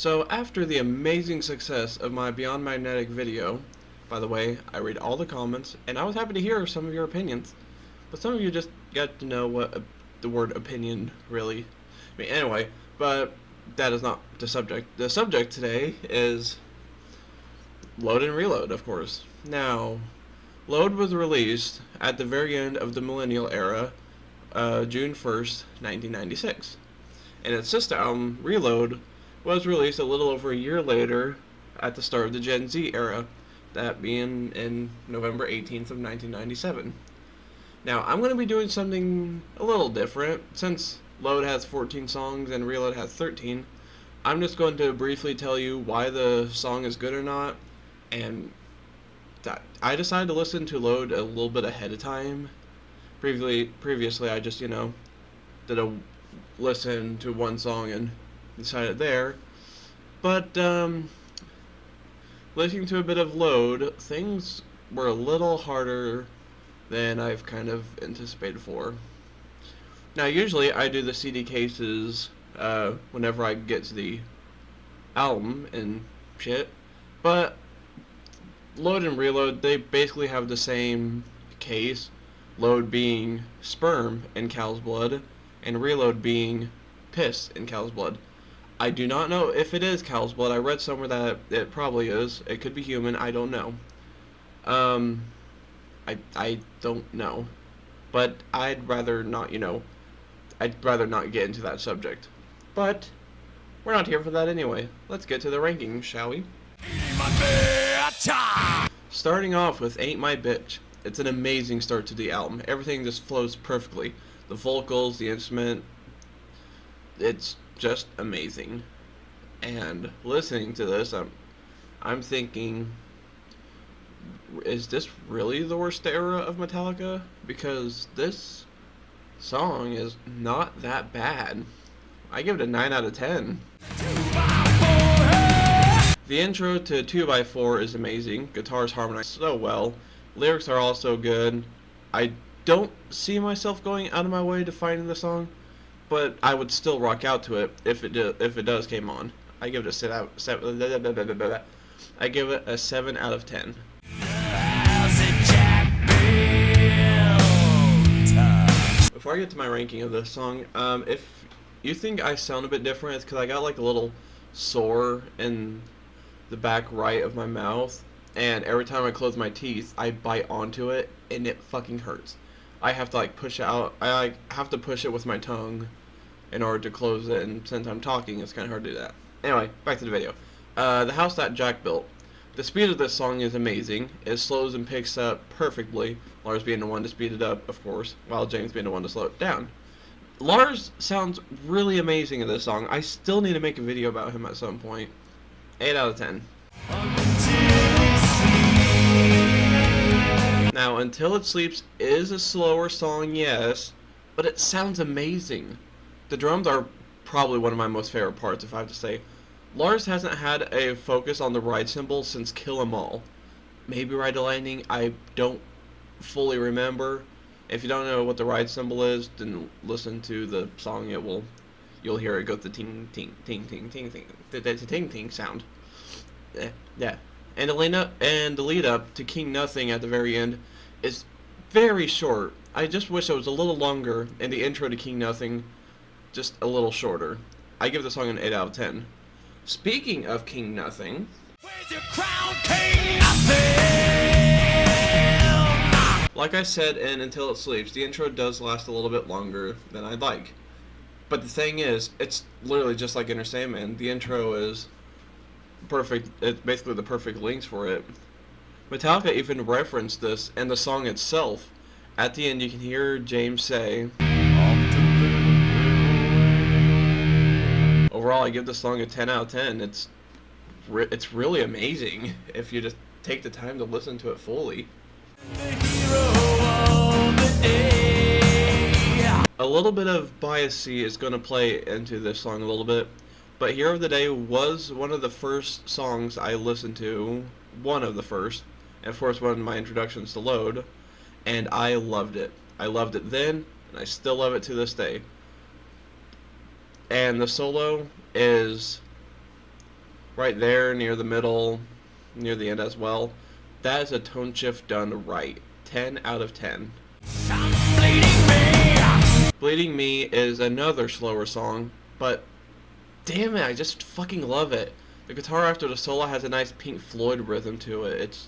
So after the amazing success of my Beyond Magnetic video, by the way, I read all the comments, and I was happy to hear some of your opinions, but some of you just got to know what the word opinion really means. Anyway, but that is not the subject. The subject today is Load and Reload, of course. Now, Load was released at the very end of the Millennial Era, June 1st, 1996. And its sister album, Reload, was released a little over a year later at the start of the Gen Z era, that being in November 18th of 1997. Now, I'm going to be doing something a little different. Since Load has 14 songs and Reload has 13, I'm just going to briefly tell you why the song is good or not, and that I decided to listen to Load a little bit ahead of time. Previously I just, did a listen to one song and decided there. But, listening to a bit of Load, things were a little harder than I've kind of anticipated for. Now, usually I do the CD cases whenever I get to the album and shit, but Load and Reload, they basically have the same case, Load being sperm in cow's blood, and Reload being piss in cow's blood. I do not know if it is cow's blood. I read somewhere that it probably is. It could be human. I don't know. I don't know. But I'd rather not, I'd rather not get into that subject. But we're not here for that anyway. Let's get to the rankings, shall we? Starting off with Ain't My Bitch. It's an amazing start to the album. Everything just flows perfectly. The vocals, the instrument, it's just amazing. And listening to this, I'm thinking, is this really the worst era of Metallica? Because this song is not that bad. I give it a 9 out of 10. The intro to 2x4 is amazing. Guitars harmonize so well. Lyrics are also good. I don't see myself going out of my way to find the song, but I would still rock out to it if it does came on. I give it a 7 out of 10. Before I get to my ranking of this song, if you think I sound a bit different, it's because I got like a little sore in the back right of my mouth, and every time I close my teeth, I bite onto it, and it fucking hurts. I have to push it out. I have to push it with my tongue in order to close it, and since I'm talking, it's kind of hard to do that. Anyway, back to the video. The House That Jack Built. The speed of this song is amazing. It slows and picks up perfectly, Lars being the one to speed it up, of course, while James being the one to slow it down. Lars sounds really amazing in this song. I still need to make a video about him at some point. 8 out of 10. Now, Until It Sleeps is a slower song, yes, but it sounds amazing. The drums are probably one of my most favorite parts, if I have to say. Lars hasn't had a focus on the ride cymbal since Kill 'Em All. Maybe Ride the Lightning, I don't fully remember. If you don't know what the ride cymbal is, then listen to the song. You'll hear it go the ting ting ting ting ting ting, the ting ting sound. Yeah. And the lead up to King Nothing at the very end is very short. I just wish it was a little longer, and the intro to King Nothing just a little shorter. I give the song an 8 out of 10. Speaking of King Nothing, where's your crown, King Nothing? Like I said in Until It Sleeps, the intro does last a little bit longer than I'd like. But the thing is, it's literally just like Enter Sandman. The intro is perfect. It's basically the perfect length for it. Metallica even referenced this in the song itself. At the end, you can hear James say, overall, I give this song a 10 out of 10. It's really amazing if you just take the time to listen to it fully. A little bit of Bias is going to play into this song a little bit, but Hero of the Day was one of the first songs I listened to, one of the first, and of course one of my introductions to Load, and I loved it. I loved it then, and I still love it to this day. And the solo is right there near the middle, near the end as well. That is a tone shift done right. 10 out of 10. Bleeding Me is another slower song, but damn it, I just fucking love it. The guitar after the solo has a nice Pink Floyd rhythm to it.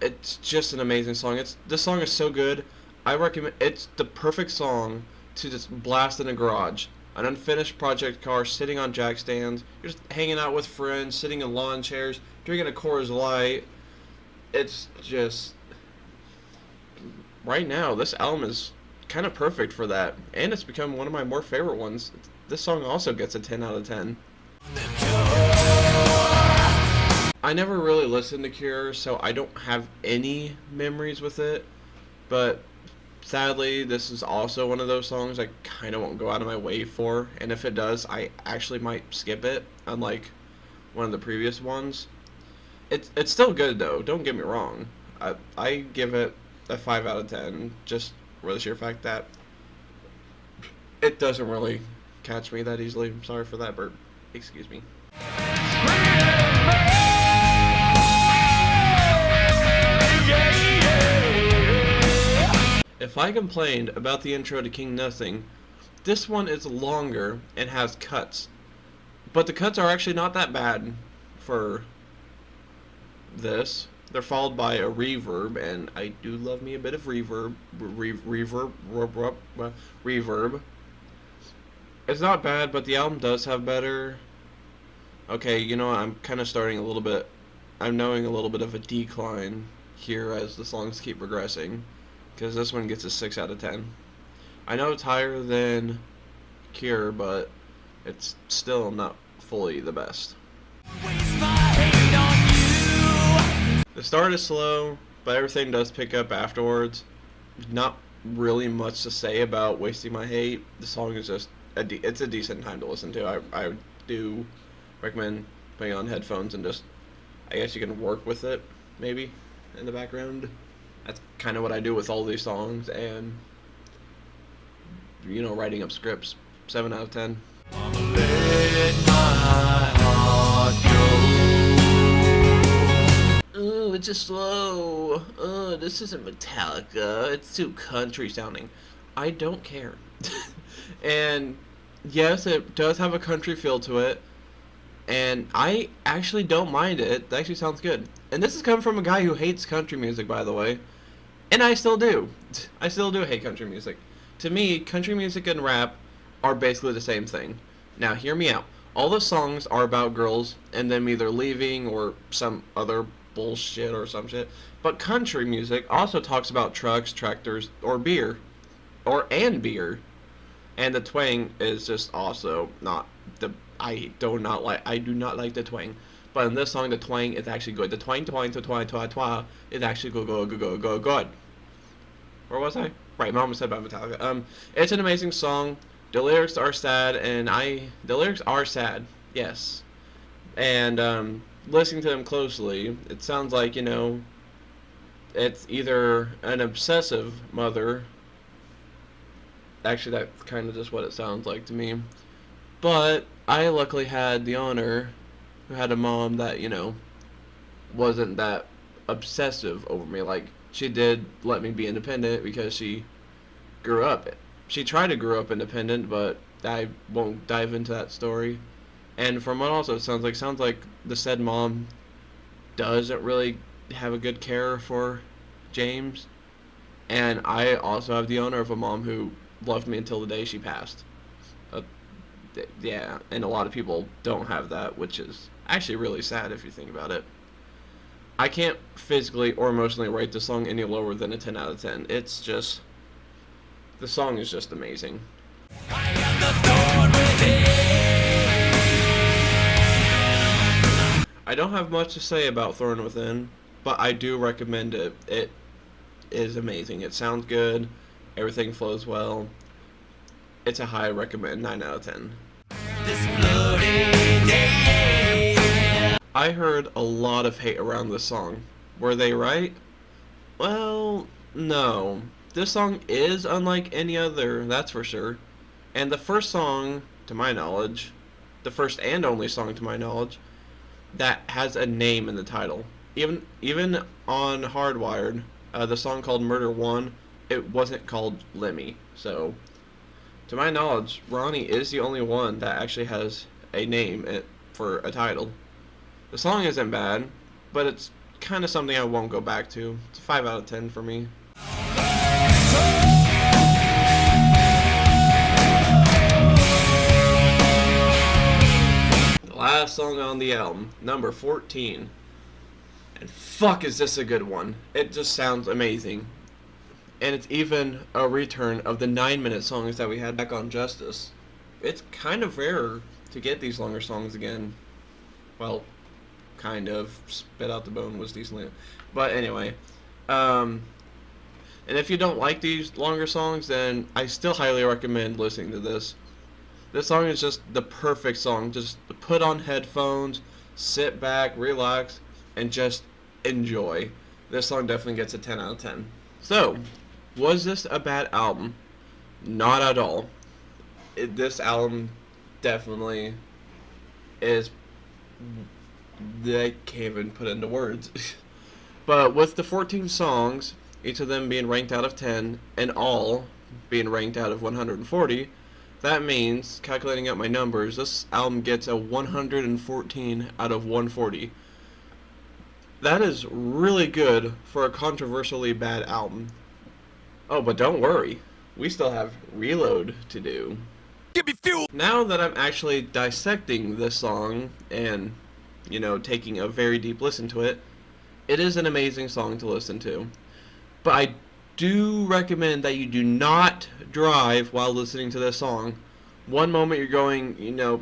It's just an amazing song. This song is so good. I recommend. It's the perfect song to just blast in a garage. An unfinished project car, sitting on jack stands. You're just hanging out with friends, sitting in lawn chairs, drinking a Coors Light. It's just right now. This album is kind of perfect for that, and it's become one of my more favorite ones. This song also gets a 10 out of 10. I never really listened to Cure, so I don't have any memories with it, but sadly, this is also one of those songs I kind of won't go out of my way for, and if it does, I actually might skip it, unlike one of the previous ones. It's still good, though, don't get me wrong. I give it a 5 out of 10, just for the sheer fact that it doesn't really catch me that easily. I'm sorry for that burp. Excuse me. If I complained about the intro to King Nothing, this one is longer and has cuts. But the cuts are actually not that bad for this. They're followed by a reverb, and I do love me a bit of reverb. Reverb. It's not bad, but the album does have better. Okay, you know what, I'm kind of starting a little bit. I'm knowing a little bit of a decline here as the songs keep progressing, because this one gets a 6 out of 10. I know it's higher than Cure, but it's still not fully the best. The start is slow, but everything does pick up afterwards. Not really much to say about Wasting My Hate. The song is just it's a decent time to listen to. I do recommend putting on headphones and just, I guess you can work with it maybe in the background. That's kind of what I do with all these songs, and you know, writing up scripts. 7 out of 10. Oh, it's just slow. Oh, this isn't Metallica. It's too country sounding. I don't care. And yes, it does have a country feel to it, and I actually don't mind it. It actually sounds good. And this is coming from a guy who hates country music, by the way. And I still do. I still do hate country music. To me, country music and rap are basically the same thing. Now, hear me out. All the songs are about girls and them either leaving or some other bullshit or some shit. But country music also talks about trucks, tractors, or beer. And beer. And the twang is just also not the... I do not like the twang. But in this song, the twang is actually good. The twang is actually good. Where was I? Right, Mama said about Metallica. It's an amazing song. The lyrics are sad, and the lyrics are sad, yes. And listening to them closely, it sounds like, you know, it's either an obsessive mother. Actually, that's kind of just what it sounds like to me. But I luckily had the honor who had a mom that, you know, wasn't that obsessive over me. Like, she did let me be independent because she grew up. She tried to grow up independent, but I won't dive into that story. And from what also it sounds like the said mom doesn't really have a good care for James. And I also have the honor of a mom who loved me until the day she passed. Yeah, and a lot of people don't have that, which is actually really sad if you think about it. I can't physically or emotionally rate the song any lower than a 10 out of 10. It's just... the song is just amazing. I don't have much to say about Thorn Within, but I do recommend it. It is amazing. It sounds good. Everything flows well. It's a high recommend, 9 out of 10. I heard a lot of hate around this song. Were they right? Well, no. This song is unlike any other, that's for sure. And the first song, to my knowledge, the first and only song to my knowledge, that has a name in the title. Even on Hardwired, the song called Murder One, it wasn't called Lemmy. So, to my knowledge, Ronnie is the only one that actually has a name for a title. The song isn't bad, but it's kind of something I won't go back to. It's a 5 out of 10 for me. The last song on the album, number 14. And fuck is this a good one. It just sounds amazing. And it's even a return of the 9-minute songs that we had back on Justice. It's kind of rare to get these longer songs again. Well, kind of. Spit Out the Bone was decently. But anyway. And if you don't like these longer songs, then I still highly recommend listening to this. This song is just the perfect song. Just put on headphones, sit back, relax, and just enjoy. This song definitely gets a 10 out of 10. So, was this a bad album? Not at all. This album definitely is... I can't even put it into words. But with the 14 songs, each of them being ranked out of 10, and all being ranked out of 140, that means, calculating out my numbers, this album gets a 114 out of 140. That is really good for a controversially bad album. Oh, but don't worry, we still have Reload to do. Give me fuel! Now that I'm actually dissecting this song and, taking a very deep listen to it, it is an amazing song to listen to. But I do recommend that you do not drive while listening to this song. One moment you're going,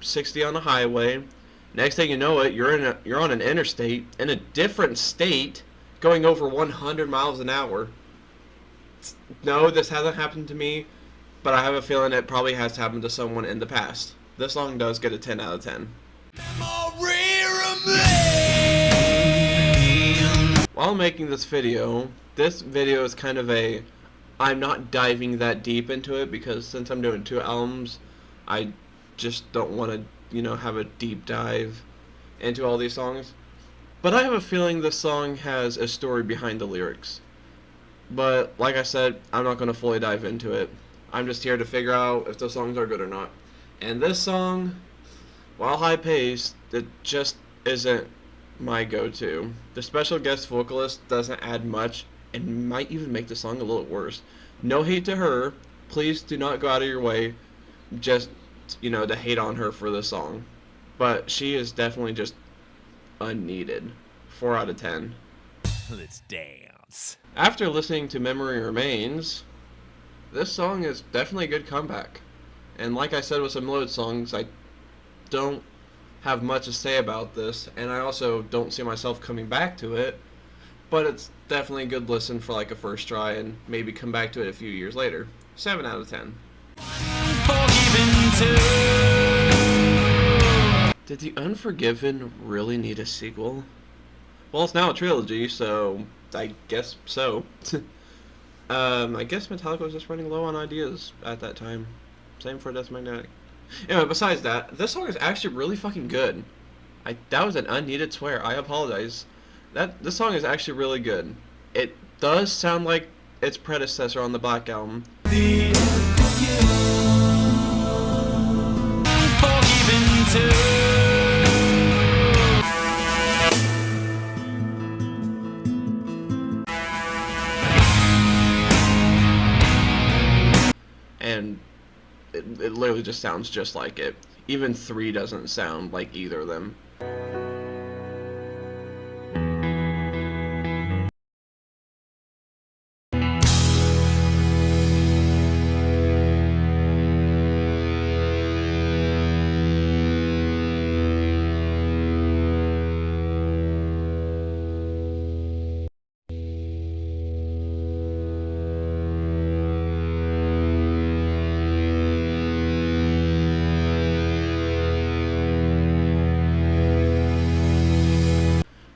60 on the highway. Next thing you know it, you're on an interstate in a different state, going over 100 miles an hour. No, this hasn't happened to me, but I have a feeling it probably has happened to someone in the past. This song does get a 10 out of 10. While making this video is kind of I'm not diving that deep into it because since I'm doing 2 albums, I just don't want to, have a deep dive into all these songs. But I have a feeling this song has a story behind the lyrics. But, like I said, I'm not going to fully dive into it. I'm just here to figure out if the songs are good or not. And this song, while high-paced, it just isn't my go-to. The special guest vocalist doesn't add much and might even make the song a little worse. No hate to her. Please do not go out of your way just, to hate on her for this song. But she is definitely just unneeded. 4 out of 10. Let's dance. After listening to Memory Remains, this song is definitely a good comeback. And like I said with some Load songs, I don't have much to say about this, and I also don't see myself coming back to it, but it's definitely a good listen for like a first try and maybe come back to it a few years later. 7 out of 10. Did The Unforgiven really need a sequel? Well, it's now a trilogy, so I guess so. I guess Metallica was just running low on ideas at that time. Same for Death Magnetic. Anyway, besides that, this song is actually really fucking good. That was an unneeded swear. I apologize. This song is actually really good. It does sound like its predecessor on the Black Album. And it literally just sounds just like it. Even 3 doesn't sound like either of them.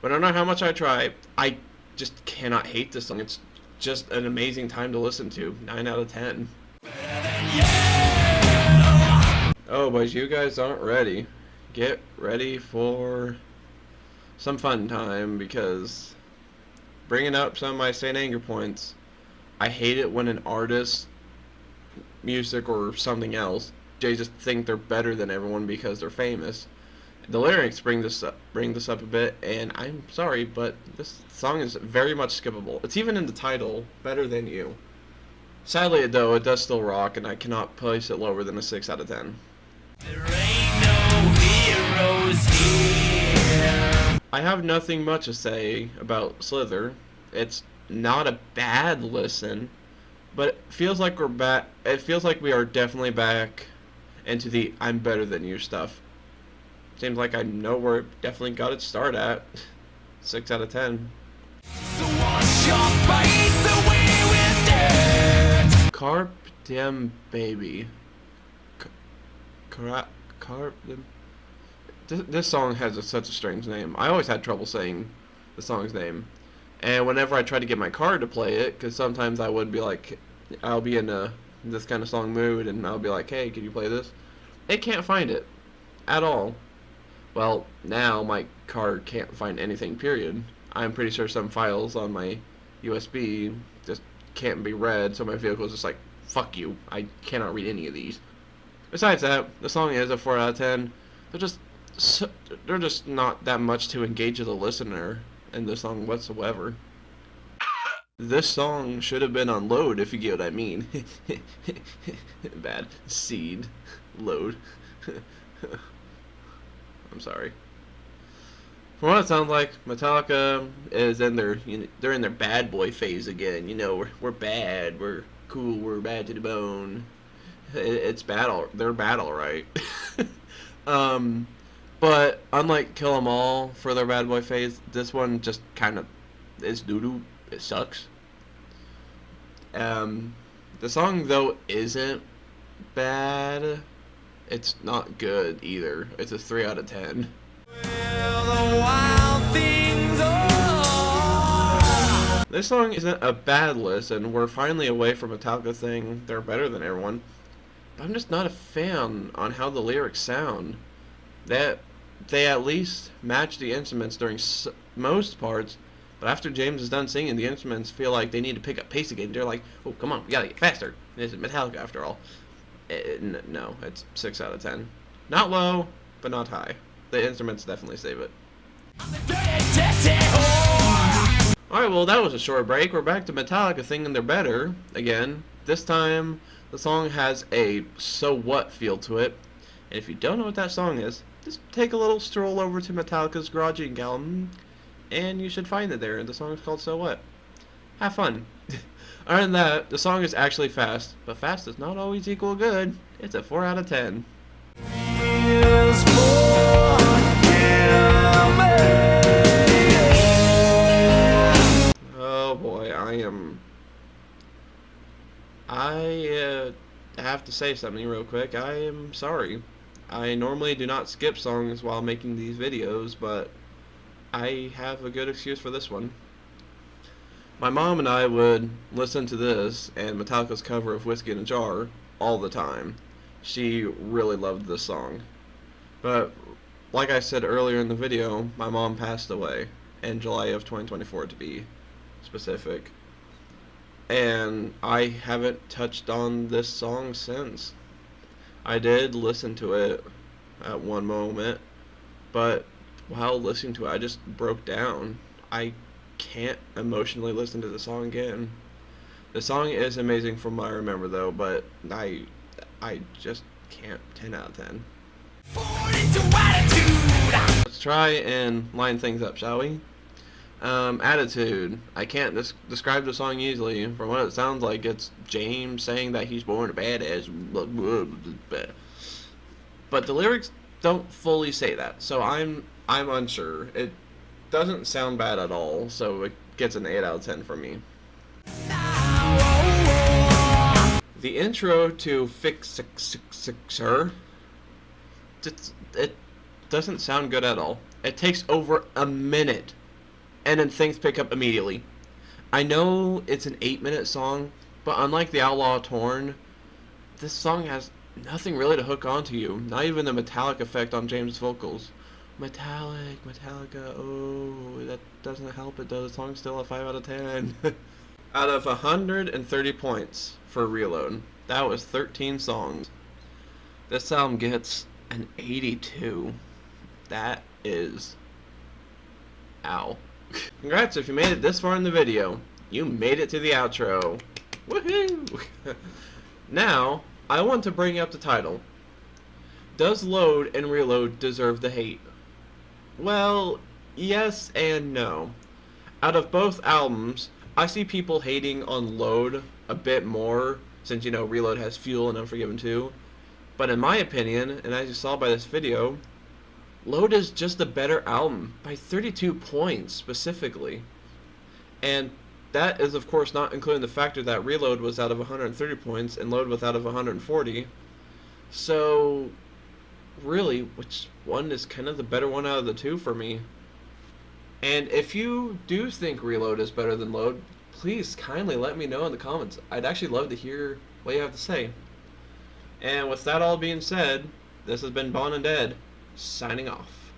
But no matter how much I try, I just cannot hate this song. It's just an amazing time to listen to. 9 out of 10. Oh, but you guys aren't ready. Get ready for some fun time because bringing up some of my Saint Anger points, I hate it when an artist, music or something else, they just think they're better than everyone because they're famous. The lyrics bring this up a bit, and I'm sorry, but this song is very much skippable. It's even in the title, Better Than You. Sadly, though, it does still rock, and I cannot place it lower than a 6 out of 10. There ain't no heroes here. I have nothing much to say about Slither. It's not a bad listen, but it feels like we're back. It feels like we are definitely back into the "I'm better than you" stuff. Seems like I know where it definitely got its start at. 6 out of 10. So wash your face away with dirt. Carp Dem Baby. This song has such a strange name. I always had trouble saying the song's name. And whenever I try to get my car to play it, because sometimes I would be like, I'll be in this kind of song mood, and I'll be like, hey, can you play this? It can't find it. At all. Well, now my card can't find anything, period. I'm pretty sure some files on my USB just can't be read, so my vehicle is just like, fuck you, I cannot read any of these. Besides that, the song is a 4 out of 10. They're just not that much to engage the listener in the song whatsoever. This song should have been on load, if you get what I mean. Bad. Seed. Load. I'm sorry. From what it sounds like, Metallica is in they're in their bad boy phase again. You know, we're bad, we're cool, we're bad to the bone. It's bad, they're bad, all right. But unlike Kill 'Em All for their bad boy phase, this one just kind of is doo-doo. It sucks. The song though isn't bad. It's not good either. It's a 3 out of 10. Well, the wild things are. This song isn't a bad listen. We're finally away from Metallica saying they're better than everyone. But I'm just not a fan on how the lyrics sound. That they at least match the instruments during most parts, but after James is done singing, the instruments feel like they need to pick up pace again. They're like, oh, come on, we gotta get faster. This is Metallica after all. No, it's 6 out of 10. Not low, but not high. The instruments definitely save it. Alright, well, that was a short break. We're back to Metallica thinking they're better again. This time, the song has a so what feel to it. And if you don't know what that song is, just take a little stroll over to Metallica's Garage Inc. album, and you should find it there. The song is called So What. Have fun. Other than that, the song is actually fast, but fast does not always equal good. It's a 4 out of 10. Oh boy, I have to say something real quick. I am sorry. I normally do not skip songs while making these videos, but I have a good excuse for this one. My mom and I would listen to this and Metallica's cover of Whiskey in a Jar all the time. She really loved this song. But like I said earlier in the video, my mom passed away in July of 2024 to be specific. And I haven't touched on this song since. I did listen to it at one moment, but while listening to it, I just broke down. I can't emotionally listen to the song again. The song is amazing from what I remember though, but I just can't. 10 out of 10. Let's try and line things up, shall we? Attitude. I can't describe the song easily. From what it sounds like, it's James saying that he's born a badass. But the lyrics don't fully say that, so I'm unsure. It doesn't sound bad at all, so it gets an 8 out of 10 from me. The intro to Fixer, it doesn't sound good at all. It takes over a minute, and then things pick up immediately. I know it's an 8-minute song, but unlike the Outlaw Torn, this song has nothing really to hook onto you, not even the metallic effect on James' vocals. Metallica. Oh, that doesn't help it though. The song's still a 5 out of 10. Out of 130 points for Reload, that was 13 songs. This album gets an 82. That is... ow. Congrats if you made it this far in the video. You made it to the outro. Woohoo! Now, I want to bring up the title. Does Load and Reload deserve the hate? Well, yes and no. Out of both albums, I see people hating on Load a bit more, since, you know, Reload has Fuel and Unforgiven 2. But in my opinion, and as you saw by this video, Load is just a better album, by 32 points specifically. And that is of course not including the factor that Reload was out of 130 points and Load was out of 140. So, really, which one is kind of the better one out of the two for me? And if you do think Reload is better than Load, please kindly let me know in the comments. I'd actually love to hear what you have to say. And with that all being said, this has been Bon and Dead, signing off.